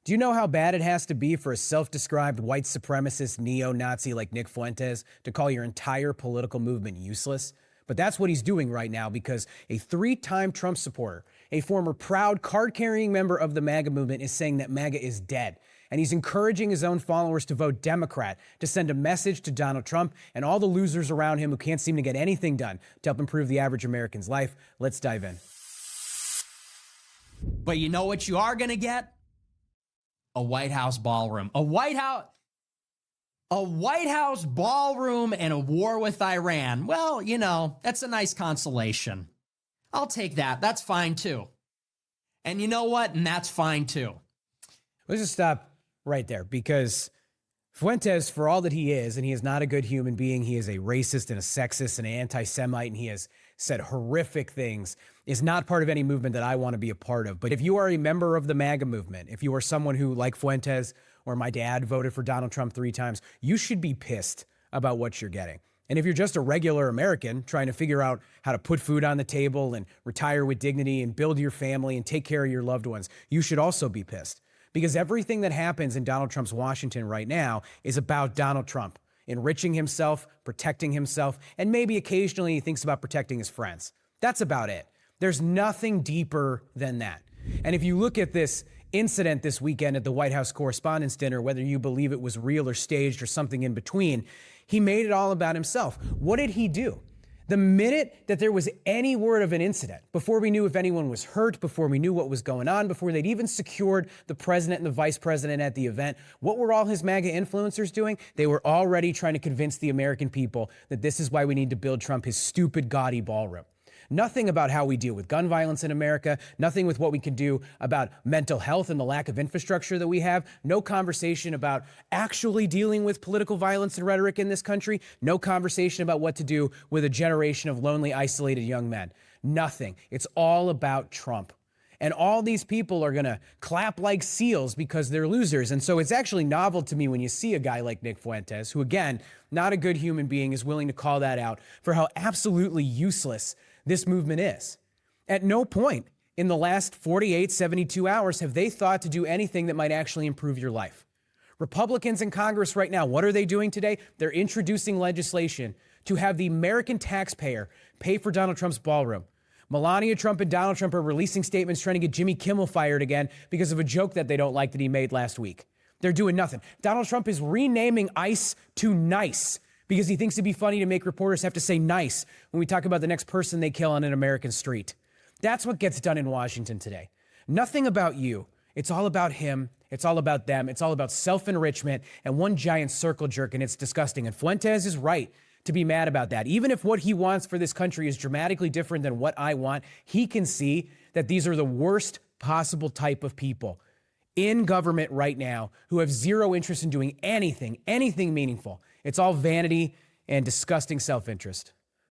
Do you know how bad it has to be for a self-described white supremacist neo-Nazi like Nick Fuentes to call your entire political movement useless? But that's what he's doing right now because a three-time Trump supporter, a former proud card-carrying member of the MAGA movement, is saying that MAGA is dead. And he's encouraging his own followers to vote Democrat to send a message to Donald Trump and all the losers around him who can't seem to get anything done to help improve the average American's life. Let's dive in. But you know what you are going to get? A White House ballroom. A White House ballroom and a war with Iran. Well, you know, that's a nice consolation. I'll take that. That's fine too. And you know what? And that's fine too. Let's just stop right there because Fuentes, for all that he is, and he is not a good human being, he is a racist and a sexist and an anti-Semite, and he has said horrific things, is not part of any movement that I want to be a part of. But if you are a member of the MAGA movement, if you are someone who, like Fuentes or my dad, voted for Donald Trump 3 times, you should be pissed about what you're getting. And if you're just a regular American trying to figure out how to put food on the table and retire with dignity and build your family and take care of your loved ones, you should also be pissed. Because everything that happens in Donald Trump's Washington right now is about Donald Trump enriching himself, protecting himself, and maybe occasionally he thinks about protecting his friends. That's about it. There's nothing deeper than that. And if you look at this incident this weekend at the White House Correspondents' Dinner, whether you believe it was real or staged or something in between, he made it all about himself. What did he do? The minute that there was any word of an incident, before we knew if anyone was hurt, before we knew what was going on, before they'd even secured the president and the vice president at the event, what were all his MAGA influencers doing? They were already trying to convince the American people that this is why we need to build Trump his stupid, gaudy ballroom. Nothing about how we deal with gun violence in America, nothing with what we can do about mental health and the lack of infrastructure that we have, no conversation about actually dealing with political violence and rhetoric in this country, no conversation about what to do with a generation of lonely, isolated young men. Nothing. It's all about Trump. And all these people are going to clap like seals because they're losers. And so it's actually novel to me when you see a guy like Nick Fuentes, who, again, not a good human being, is willing to call that out for how absolutely useless this movement is. At no point in the last 48, 72 hours have they thought to do anything that might actually improve your life. Republicans in Congress right now, what are they doing today? They're introducing legislation to have the American taxpayer pay for Donald Trump's ballroom. Melania Trump and Donald Trump are releasing statements trying to get Jimmy Kimmel fired again because of a joke that they don't like that he made last week. They're doing nothing. Donald Trump is renaming ICE to NICE because he thinks it'd be funny to make reporters have to say nice when we talk about the next person they kill on an American street. That's what gets done in Washington today. Nothing about you. It's all about him. It's all about them. It's all about self-enrichment and one giant circle jerk, and it's disgusting. And Fuentes is right to be mad about that. Even if what he wants for this country is dramatically different than what I want, he can see that these are the worst possible type of people in government right now who have zero interest in doing anything meaningful. It's all vanity and disgusting self-interest.